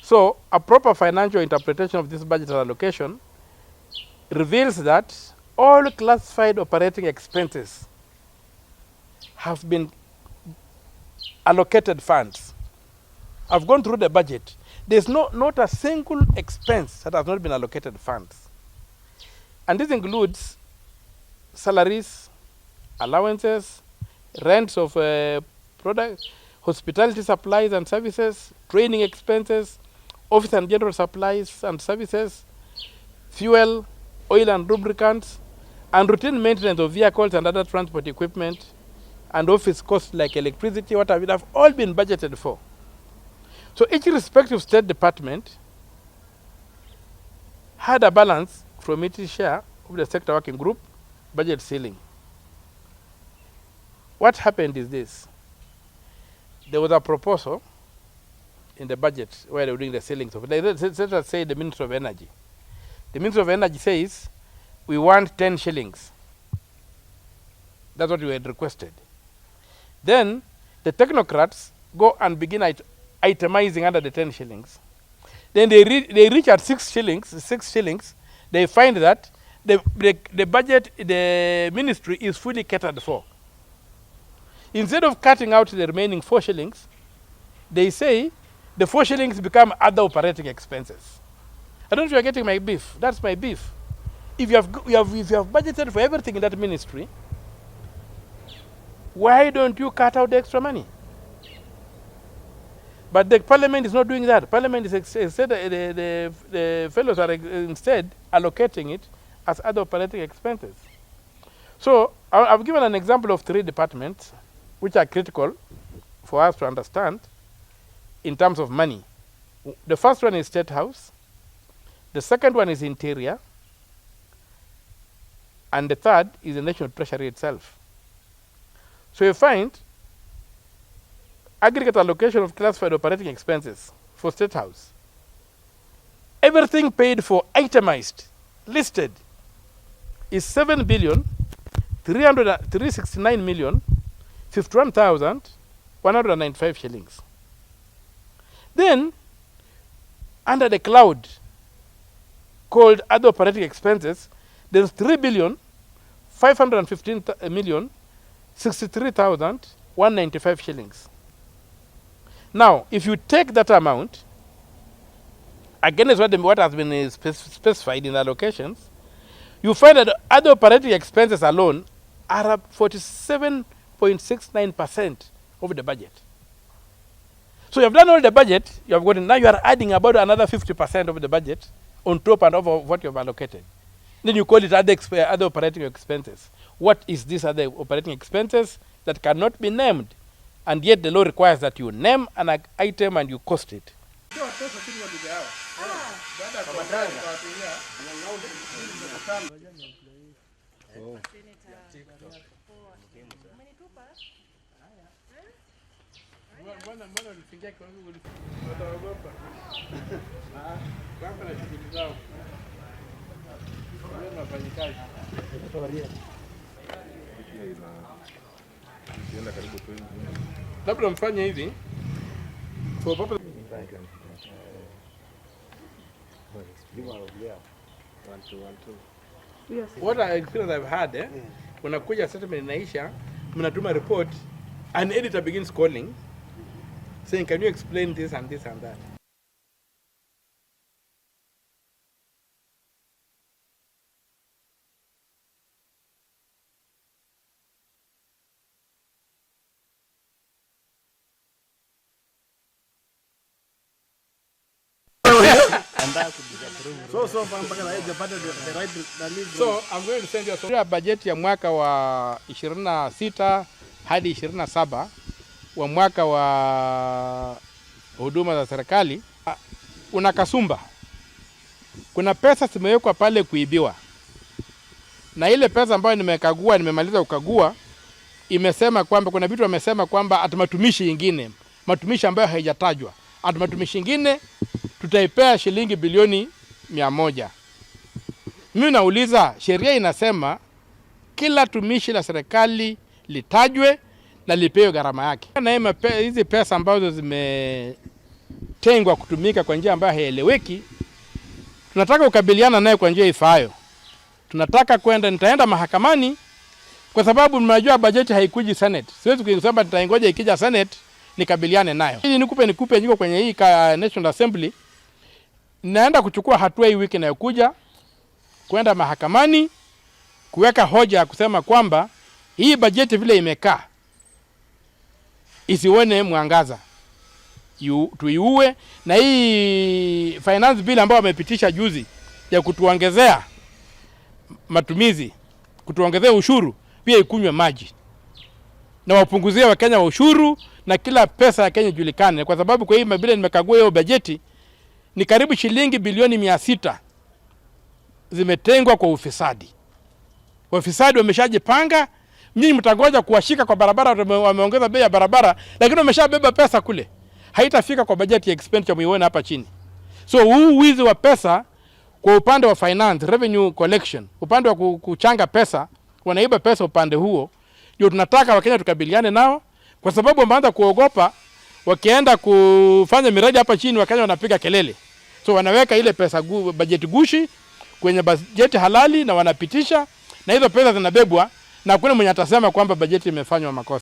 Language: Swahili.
So a proper financial interpretation of this budget allocation reveals that all classified operating expenses have been allocated funds. I've gone through the budget. There's not a single expense that has not been allocated funds. And this includes salaries, allowances, rents of products, hospitality supplies and services, training expenses, office and general supplies and services, fuel, oil and lubricants, and routine maintenance of vehicles and other transport equipment, and office costs like electricity, water, have all been budgeted for. So each respective state department had a balance from its share of the sector working group budget ceiling. What happened is this. There was a proposal in the budget where they were doing the ceilings of it. Let us say the Ministry of Energy. The Ministry of Energy says, we want 10 shillings. That's what we had requested. Then the technocrats go and begin itemizing under the 10 shillings. Then they reach at 6 shillings. They find that the budget, the ministry is fully catered for. Instead of cutting out the remaining 4 shillings, they say the 4 shillings become other operating expenses. I don't know if you are getting my beef. That's my beef. If you have budgeted for everything in that ministry, why don't you cut out the extra money? But the parliament is not doing that. Parliament is instead, the fellows are instead allocating it as other operating expenses. So I've given an example of 3 departments which are critical for us to understand in terms of money. The first one is State House. The second one is Interior. And the third is the National Treasury itself. So you find aggregate allocation of classified operating expenses for State House. Everything paid for, itemized, listed, is 7,369,051,195 shillings. Then, under the cloud called other operating expenses, there's 3,515,063,195 shillings. Now, if you take that amount, again is what has been specified in allocations, you find that other operating expenses alone are up 47.69% of the budget. So you have done all the budget, you have gotten, now you are adding about another 50% of the budget on top and over what you have allocated. Then you call it other operating expenses. What is this other operating expenses that cannot be named? And yet the law requires that you name an item and you cost it. Labda mfanye hivi for purpose. What I experience I've had, unakuja settlement inaisha, mnatuma report, an editor begins calling, saying, can you explain this and this and that? So I'm going to send you a budget ya mwaka wa 26 hadi 27 wa mwaka wa huduma za serikali. Una kasumba. Kuna pesa zimewekwa pale kuibiwa. Na ile pesa ambayo nimemaliza kukagua, imesema kwamba kuna vitu wamesema kwamba atamatumishi nyingine, matumishi ambayo haijatajwa. Atamatumishi nyingine tutaipea shilingi bilioni 100. Mimi nauliza, sheria inasema kila tumishi la serikali litajwe na lipewe gharama yake. Na hizi pesa ambazo kutengwa kutumika kwa njia ambayo haieleweki, tunataka kukabiliana naye kwa njia ifaayo. Tunataka nitaenda mahakamani kwa sababu mnajua bajeti haikuji Senate. Siwezi kusema nitaingoja ikija Senate nikabiliane nayo. Hii nikupe niko kwenye hii National Assembly. Naenda kuchukua hatua hii wiki inayokuja kwenda mahakamani kuweka hoja kusema kwamba hii bajeti vile imekaa isione mwangaza. Tuiue, na hii finance bill ambayo wamepitisha juzi ya kutuongezea matumizi, kutuongezea ushuru, pia ikunywe maji. Na wapunguzie Wakenya wa ushuru na kila pesa ya Kenya julikane, kwa sababu kwa hii mabile nimekagua hiyo bajeti ni karibu shilingi bilioni 600 zimetengwa kwa ufisadi. Wafisadi wameshajipanga, nyinyi mtangoja kuwashika kwa barabara, wameongeza bei ya barabara, lakini wameshabeba pesa kule. Haitafika kwa bajeti ya expenditure muione hapa chini. So huu wizi wa pesa kwa upande wa finance, revenue collection, upande wa kuchanga pesa, wanaiba pesa upande huo, ndio tunataka Wakenya tukabiliane nao, kwa sababu wameanza kuogopa wakienda kufanya miradi hapa chini Wakenya wanapiga kelele. So wanaweka ile pesa bajeti gushi kwenye bajeti halali na wanapitisha, na hizo pesa zinabebwa na kuna mwenye atasema kwamba bajeti imefanywa makosa.